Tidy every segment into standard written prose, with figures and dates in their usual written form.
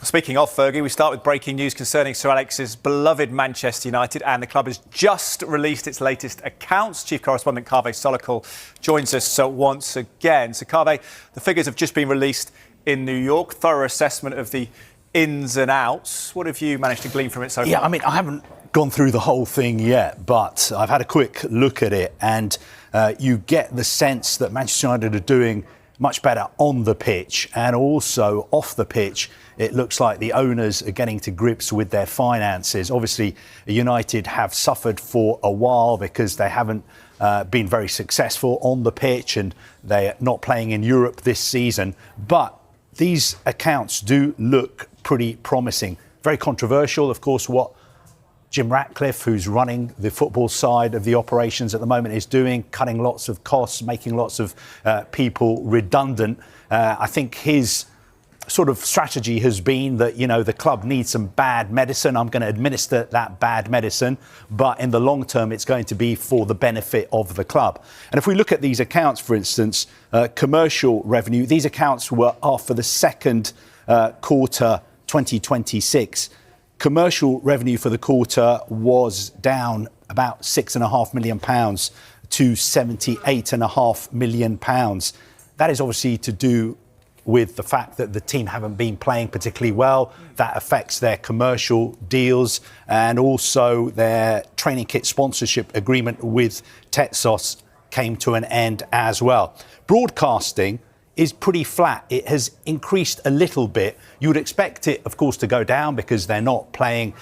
Speaking of Fergie, we start with breaking news concerning Sir Alex's beloved Manchester United, and the club has just released its latest accounts. Chief correspondent Kaveh Solhekol joins us once again. So Kaveh, the figures have just been released in New York. Thorough assessment of the ins and outs. What have you managed to glean from it so far? Yeah, I mean, I haven't gone through the whole thing yet, but I've had a quick look at it, and you get the sense that Manchester United are doing much better on the pitch, and also off the pitch. It looks like the owners are getting to grips with their finances. Obviously, United have suffered for a while because they haven't been very successful on the pitch, and they're not playing in Europe this season. But these accounts do look pretty promising. Very controversial, of course, what Jim Ratcliffe, who's running the football side of the operations at the moment, is doing, cutting lots of costs, making lots of people redundant. I think his sort of strategy has been that, you know, the club needs some bad medicine. I'm going to administer that bad medicine, but in the long term, it's going to be for the benefit of the club. And if we look at these accounts, for instance, commercial revenue, these accounts are for the second quarter 2026. Commercial revenue for the quarter was down about £6.5 million to £78.5 million. That is obviously to do with the fact that the team haven't been playing particularly well. That affects their commercial deals, and also their training kit sponsorship agreement with Tetsos came to an end as well. Broadcasting is pretty flat. It has increased a little bit. You would expect it, of course, to go down because they're not playing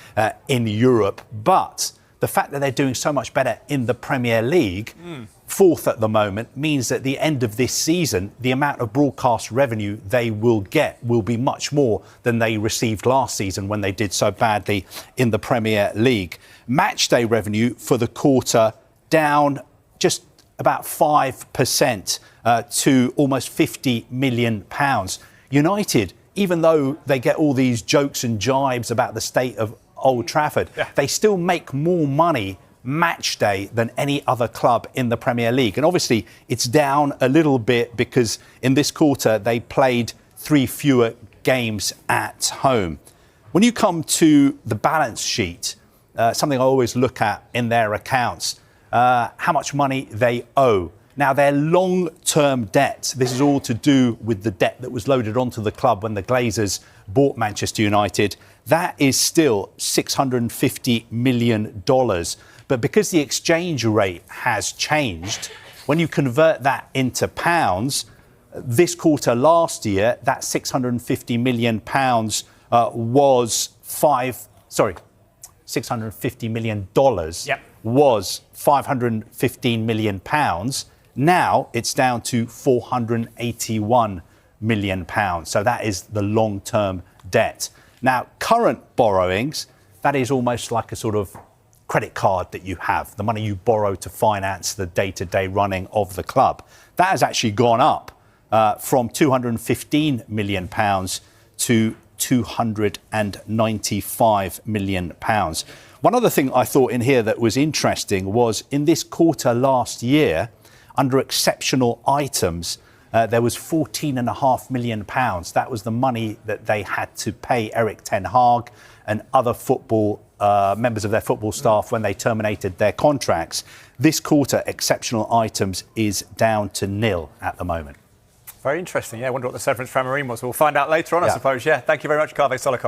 in Europe. But the fact that they're doing so much better in the Premier League, fourth at the moment, means that at the end of this season, the amount of broadcast revenue they will get will be much more than they received last season when they did so badly in the Premier League. Matchday revenue for the quarter down just about 5%. To almost £50 million. United, even though they get all these jokes and jibes about the state of Old Trafford, they still make more money match day than any other club in the Premier League. And obviously, it's down a little bit because in this quarter, they played 3 fewer games at home. When you come to the balance sheet, something I always look at in their accounts, how much money they owe. Now, their long-term debt, this is all to do with the debt that was loaded onto the club when the Glazers bought Manchester United. That is still $650 million. But because the exchange rate has changed, when you convert that into pounds, this quarter last year, that £650 million was $650 million was £515 million. Now it's down to £481 million. So that is the long-term debt. Now, current borrowings, that is almost like a sort of credit card that you have, the money you borrow to finance the day-to-day running of the club. That has actually gone up from £215 million to £295 million. One other thing I thought in here that was interesting was in this quarter last year, under exceptional items, there was £14.5 million. That was the money that they had to pay Erik ten Hag and other football members of their football staff when they terminated their contracts. This quarter, exceptional items is down to nil at the moment. Very interesting. Yeah, I wonder what the severance for Amorim was. We'll find out later on, I suppose. Yeah, thank you very much, Kaveh Solhekol.